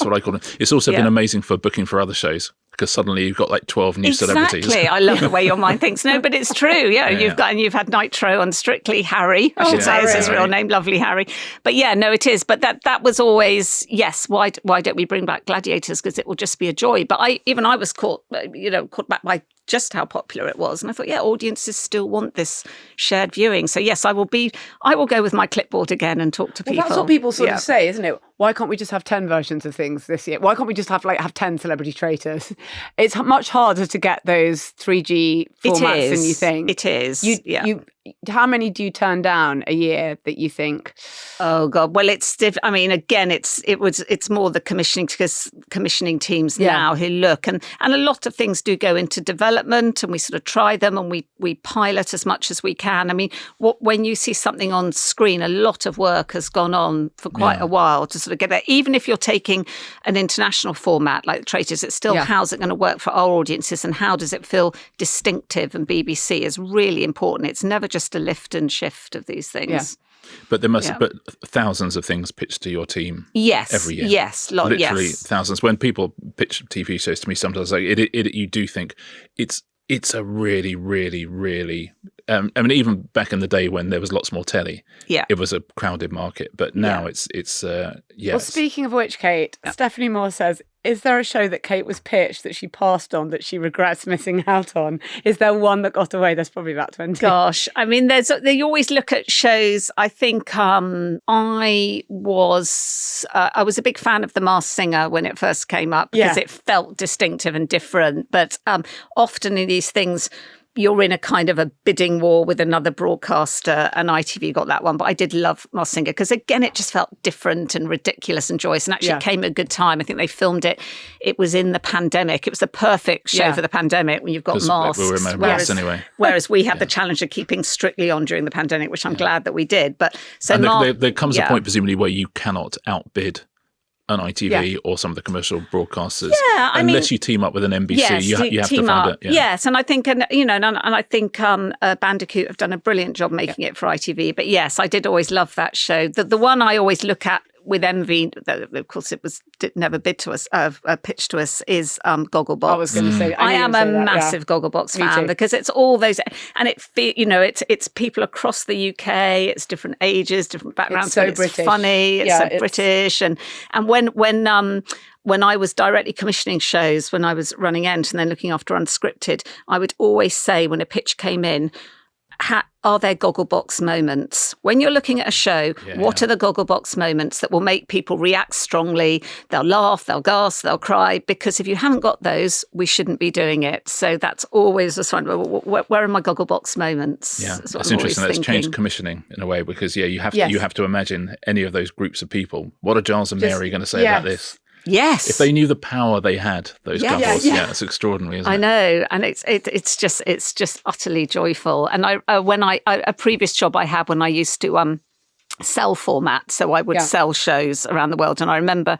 what I call him. It's also been amazing for booking for other shows. because suddenly you've got like 12 new celebrities. Exactly. I love the way your mind thinks. No, but it's true. Yeah, you've had Nitro on Strictly Harry. I should say is his real name, lovely Harry. But yeah, no, it is. But that was always, yes, why don't we bring back Gladiators? Because it will just be a joy. But I was caught back by just how popular it was. And I thought, audiences still want this shared viewing. So yes, I will go with my clipboard again and talk to people. That's what people sort of say, isn't it? Why can't we just have 10 versions of things this year? Why can't we just have 10 Celebrity Traitors? It's much harder to get those 3G formats than you think. It is. How many do you turn down a year that you think? Oh God! Well, it's I mean, again, it's more the commissioning teams now who look, and a lot of things do go into development, and we sort of try them and we pilot as much as we can. I mean, when you see something on screen, a lot of work has gone on for quite a while to sort of get there. Even if you're taking an international format like the Traitors, it's still how's it going to work for our audiences, and how does it feel distinctive? And BBC is really important. It's never just a lift and shift of these things. Yeah. But there must but thousands of things pitched to your team every year. Yes, literally thousands. When people pitch TV shows to me, sometimes you do think it's a really, really, really. I mean, even back in the day when there was lots more telly, it was a crowded market. But now it's. Well, speaking of which, Kate, Stephanie Moore says, is there a show that Kate was pitched that she passed on that she regrets missing out on? Is there one that got away? There's probably about 20. Gosh, I mean, they always look at shows. I think I was a big fan of The Masked Singer when it first came up because it felt distinctive and different. But often in these things, you're in a kind of a bidding war with another broadcaster, and ITV got that one. But I did love Masked Singer because, again, it just felt different and ridiculous and joyous. And actually, it came at a good time. I think they filmed it. It was in the pandemic. It was the perfect show for the pandemic when you've got masks. We were masks anyway. Whereas we had the challenge of keeping Strictly on during the pandemic, which I'm glad that we did. But so there comes a point, presumably, where you cannot outbid an ITV or some of the commercial broadcasters, unless you team up with an NBC. You have to find it. Yes, and I think, and I think Bandicoot have done a brilliant job making it for ITV. But yes, I did always love that show. The one I always look at with envy, of course, it was never pitched to us, is Gogglebox. I was going to say, I am a massive Gogglebox fan because it's all those, and it's people across the UK. It's different ages, different backgrounds. It's so British. It's funny. It's so British, and when I was directly commissioning shows, when I was running Ent and then looking after Unscripted, I would always say when a pitch came in, are there Gogglebox moments? When you're looking at a show, what are the Gogglebox moments that will make people react strongly? They'll laugh, they'll gasp, they'll cry. Because if you haven't got those, we shouldn't be doing it. So that's always the one. Where are my Gogglebox moments? Yeah, that's interesting. That's changed commissioning in a way because you have to imagine any of those groups of people. What are Giles and Mary going to say about this? Yes. If they knew the power they had, those couples, it's extraordinary, isn't it? I know, and it's just utterly joyful. And a previous job I had when I used to sell format, so I would sell shows around the world, and I remember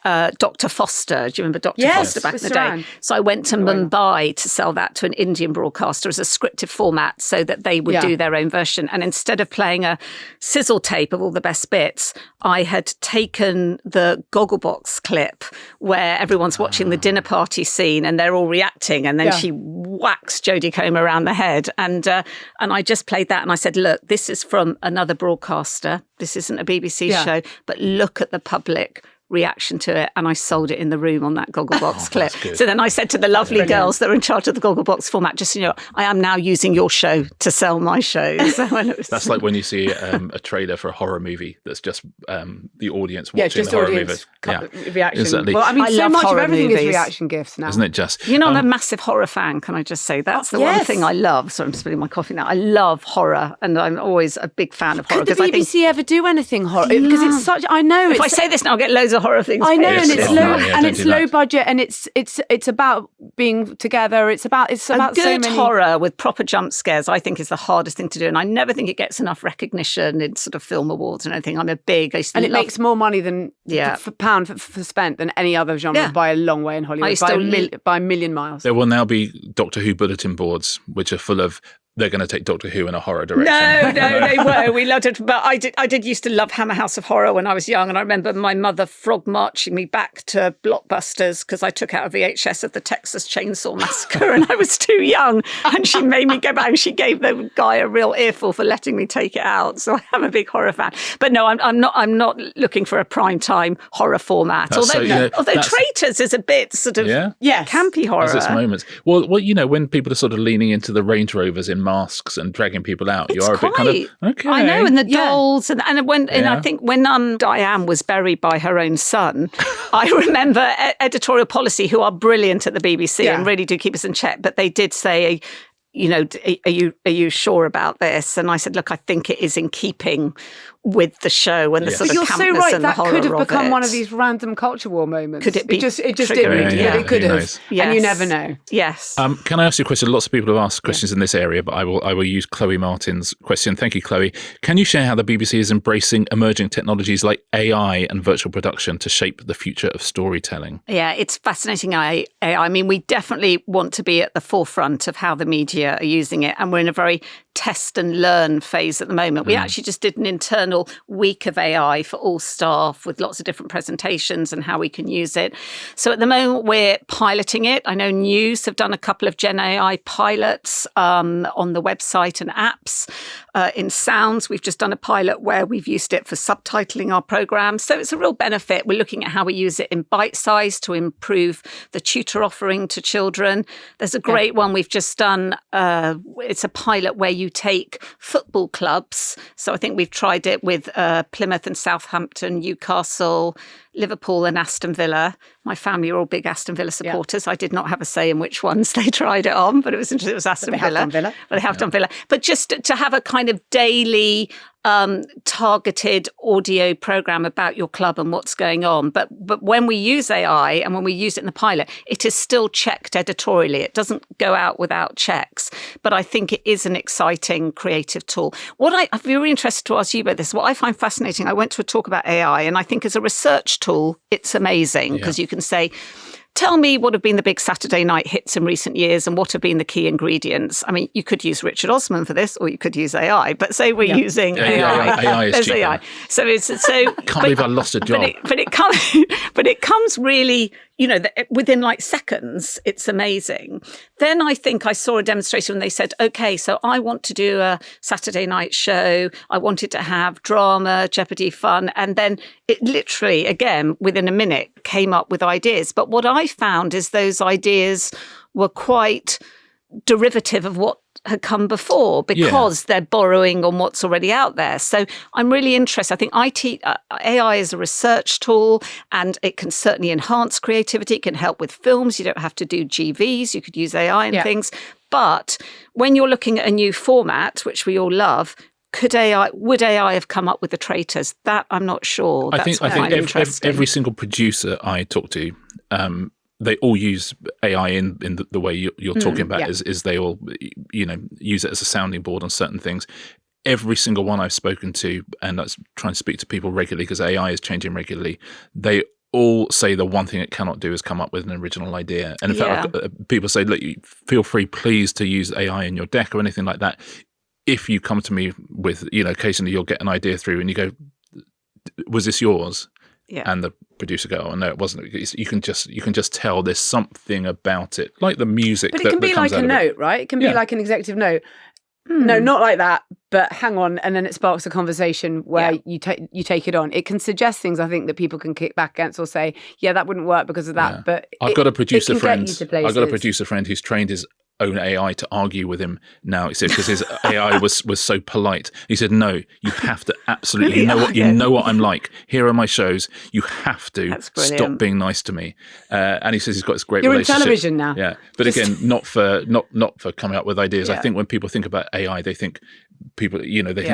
Dr. Foster. Do you remember Dr. Foster back in the day? So I went to Mumbai to sell that to an Indian broadcaster as a scripted format so that they would do their own version. And instead of playing a sizzle tape of all the best bits, I had taken the Gogglebox clip where everyone's watching the dinner party scene and they're all reacting, and then she whacks Jodie Comer around the head. And I just played that and I said, look, this is from another broadcaster. This isn't a BBC show, but look at the public reaction to it, and I sold it in the room on that Gogglebox clip. So then I said to the lovely girls that were in charge of the Gogglebox format, just I am now using your show to sell my shows. That's like when you see a trailer for a horror movie that's just the audience watching the horror movie. Reaction. Exactly. Well, I mean, so much of everything movies is reaction gifts now. Isn't it just? I'm a massive horror fan, can I just say? That's the one thing I love. So I'm spilling my coffee now. I love horror, and I'm always a big fan of horror. Could the BBC ever do anything horror? Because it's such, I know. If I say this now, I'll get loads of horror things. I know, and it's low, and it's low budget, and it's about being together. It's about so many horror with proper jump scares. I think is the hardest thing to do, and I never think it gets enough recognition in sort of film awards and anything. And it makes more money than pound for spent than any other genre by a long way in Hollywood, by a million miles. There will now be Doctor Who bulletin boards, which are full of they're going to take Doctor Who in a horror direction. No, they were. We loved it. But I did used to love Hammer House of Horror when I was young. And I remember my mother frog marching me back to Blockbusters because I took out a VHS of the Texas Chainsaw Massacre and I was too young. And she made me go back and she gave the guy a real earful for letting me take it out. So I am a big horror fan. But no, I'm not looking for a primetime horror format. Although Traitors is a bit sort of campy horror. Has its moments. Well, when people are sort of leaning into the Range Rovers in masks and dragging people out, you are a bit kind of, okay. I know, and the dolls. And I think when Diane was buried by her own son, I remember editorial policy, who are brilliant at the BBC and really do keep us in check, but they did say, are you sure about this? And I said, look, I think it is in keeping with the show and the sort of campness and the horror of it. You're so right. That could have become one of these random culture war moments. Could it be? It just did. Yeah, it could have. Yes. And you never know. Yes. Can I ask you a question? Lots of people have asked questions in this area, but I will use Chloe Martin's question. Thank you, Chloe. Can you share how the BBC is embracing emerging technologies like AI and virtual production to shape the future of storytelling? Yeah, it's fascinating. AI. I mean, we definitely want to be at the forefront of how the media are using it, and we're in a very test and learn phase at the moment. We actually just did an internal week of AI for all staff with lots of different presentations and how we can use it. So at the moment, we're piloting it. I know News have done a couple of Gen AI pilots on the website and apps. In Sounds, we've just done a pilot where we've used it for subtitling our programs. So it's a real benefit. We're looking at how we use it in bite size to improve the tutor offering to children. There's a great one we've just done. It's a pilot where you take football clubs. So I think we've tried it with Plymouth and Southampton, Newcastle, Liverpool and Aston Villa. My family are all big Aston Villa supporters. I did not have a say in which ones they tried it on, but it was interesting. It was Aston Villa. But they have done Villa. But just to have a kind of daily targeted audio program about your club and what's going on. But when we use AI and when we use it in the pilot, it is still checked editorially. It doesn't go out without checks. But I think it is an exciting creative tool. I'd be really interested to ask you about this. What I find fascinating, I went to a talk about AI, and I think as a research tool, it's amazing because you can say, tell me what have been the big Saturday night hits in recent years and what have been the key ingredients. I mean, you could use Richard Osman for this, or you could use AI, but say we're using AI. AI is cheaper. AI. So Can't believe I lost a job. But it comes really, within like seconds. It's amazing. Then I think I saw a demonstration when they said, okay, so I want to do a Saturday night show. I wanted to have drama, Jeopardy fun. And then it literally, again, within a minute, came up with ideas. But what I found is those ideas were quite derivative of what had come before because they're borrowing on what's already out there. So I'm really interested. I think AI is a research tool and it can certainly enhance creativity. It can help with films. You don't have to do GVs. You could use AI and things. But when you're looking at a new format, which we all love, would AI have come up with the Traitors? That I'm not sure. I think every single producer I talk to, they all use AI in the way you're talking about. Is they all use it as a sounding board on certain things. Every single one I've spoken to, and that's trying to speak to people regularly because AI is changing regularly. They all say the one thing it cannot do is come up with an original idea. And in fact, people say, look, feel free, please, to use AI in your deck or anything like that. If you come to me with, occasionally you'll get an idea through and you go, was this yours? Yeah. And the producer go, oh no, it wasn't. You can just tell there's something about it, like the music. But it can be like a note, right? It can be like an executive note. No, not like that. But hang on, and then it sparks a conversation where you take it on. It can suggest things I think that people can kick back against or say, yeah, that wouldn't work because of that. Yeah. But I've got a producer friend who's trained his own AI to argue with him now. He said because his AI was so polite. He said, "No, you have to absolutely know what I'm like. Here are my shows. You have to stop being nice to me." And he says he's got this great relationship. You're in television now. Yeah, but again, not for coming up with ideas. Yeah. I think when people think about AI, they think think,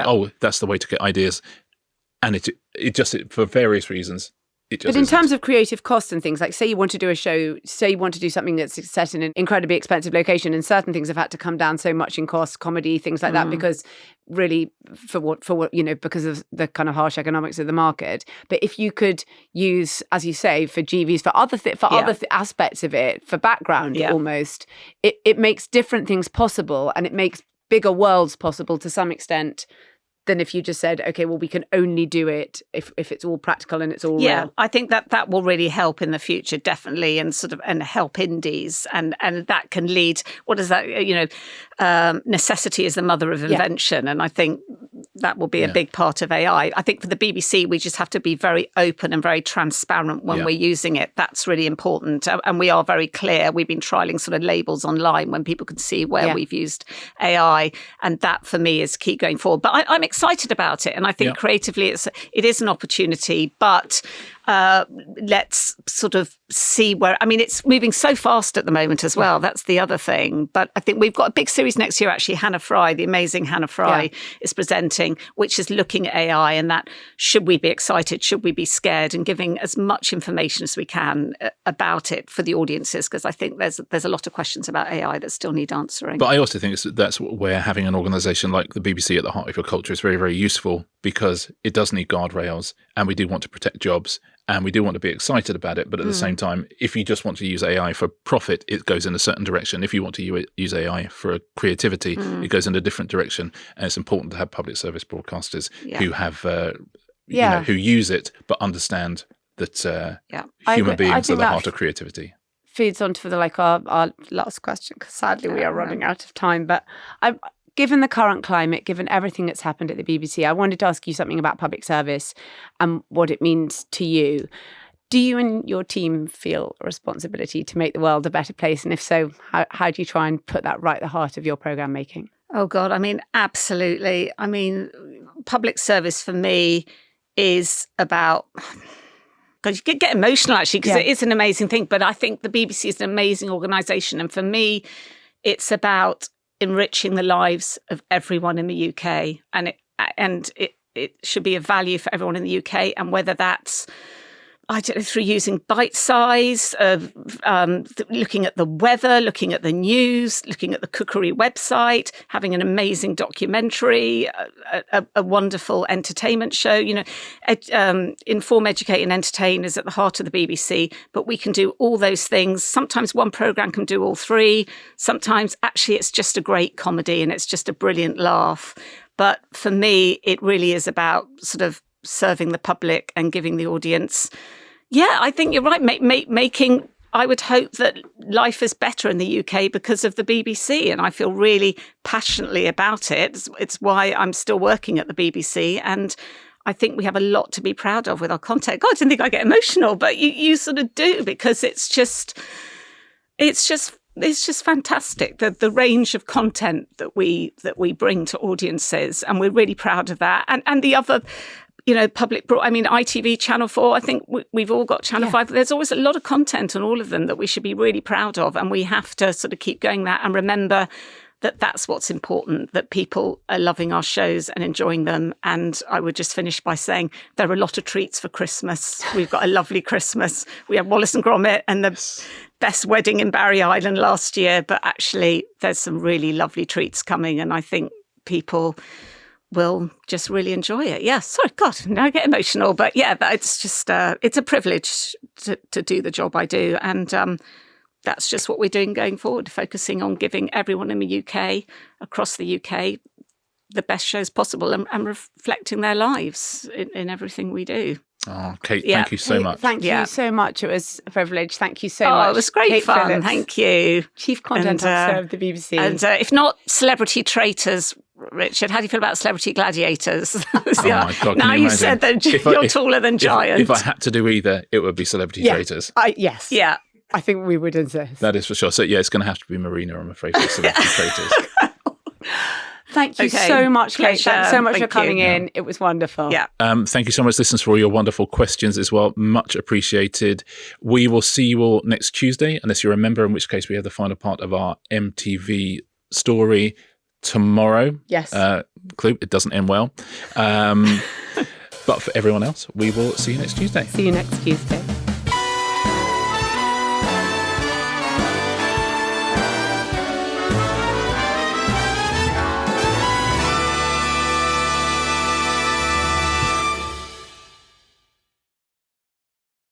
oh, that's the way to get ideas, and it just for various reasons. But in terms of creative costs and things, like say you want to do a show, say you want to do something that's set in an incredibly expensive location, and certain things have had to come down so much in cost, comedy, things like that, because really for what because of the kind of harsh economics of the market. But if you could use, as you say, for GVs, for other aspects of it, for background almost, it makes different things possible, and it makes bigger worlds possible to some extent than if you just said, okay, well, we can only do it if it's all practical and it's all real. I think that will really help in the future, definitely, and help indies, and that can lead. What is that? Necessity is the mother of invention, and I think that will be a big part of AI. I think for the BBC, we just have to be very open and very transparent when we're using it. That's really important, and we are very clear. We've been trialing sort of labels online when people can see where we've used AI, and that for me is key going forward. But I'm excited about it, and I think creatively it is an opportunity, but let's sort of see where. I mean, it's moving so fast at the moment as well. That's the other thing. But I think we've got a big series next year. Actually, Hannah Fry, the amazing Hannah Fry, is presenting, which is looking at AI and that. Should we be excited? Should we be scared? And giving as much information as we can about it for the audiences, because I think there's a lot of questions about AI that still need answering. But I also think that's where having an organisation like the BBC at the heart of your culture is very, very useful, because it does need guardrails, and we do want to protect jobs. And we do want to be excited about it. But at the same time, if you just want to use AI for profit, it goes in a certain direction. If you want to use AI for creativity, it goes in a different direction. And it's important to have public service broadcasters who have, who use it, but understand that human beings are the heart of creativity. Feeds onto our last question, because sadly we are running out of time. But given the current climate, given everything that's happened at the BBC, I wanted to ask you something about public service and what it means to you. Do you and your team feel a responsibility to make the world a better place? And if so, how do you try and put that right at the heart of your programme making? Oh, God, I mean, absolutely. I mean, public service for me is about... God, you get emotional, actually, because it is an amazing thing. But I think the BBC is an amazing organisation. And for me, it's about enriching the lives of everyone in the UK, and it should be a value for everyone in the UK, and whether that's through using bite size, looking at the weather, looking at the news, looking at the cookery website, having an amazing documentary, a wonderful entertainment show. Inform, educate and entertain is at the heart of the BBC, but we can do all those things. Sometimes one programme can do all three. Sometimes actually it's just a great comedy and it's just a brilliant laugh. But for me, it really is about sort of serving the public and giving the audience. Yeah, I think you're right. Making, I would hope that life is better in the UK because of the BBC, and I feel really passionately about it. It's why I'm still working at the BBC, and I think we have a lot to be proud of with our content. God, I didn't think I get emotional, but you sort of do, because it's just fantastic, the range of content that we bring to audiences, and we're really proud of that. And the other, public, ITV, Channel 4, I think we've all got Channel 5. There's always a lot of content on all of them that we should be really proud of, and we have to sort of keep going that and remember that that's what's important, that people are loving our shows and enjoying them. And I would just finish by saying there are a lot of treats for Christmas. We've got a lovely Christmas. We had Wallace and Gromit and the best wedding in Barry Island last year, but actually there's some really lovely treats coming, and I think people will just really enjoy it. Yeah, sorry, God, now I get emotional, but yeah, it's just it's a privilege to do the job I do, and that's just what we're doing going forward, focusing on giving everyone in the UK, across the UK, the best shows possible and reflecting their lives in everything we do. Oh, Kate, thank you so much. Thank you so much. It was a privilege. Thank you so much. Oh, it was great fun. Phillips, thank you. Chief Content Officer of the BBC. And if not Celebrity Traitors, Richard, how do you feel about Celebrity Gladiators? My God, now you said that you're taller than Giant. If I had to do either, it would be Celebrity Traitors. Yes. Yeah. I think we would insist. That is for sure. So, it's going to have to be Marina, I'm afraid, for Celebrity Traitors. Thank you so much, Kate. Thanks so much for coming in. It was wonderful. Yeah. Thank you so much, listeners, for all your wonderful questions as well. Much appreciated. We will see you all next Tuesday, unless you're a member, in which case we have the final part of our MTV story tomorrow. Yes. Clue, it doesn't end well. But for everyone else, we will see you next Tuesday. See you next Tuesday.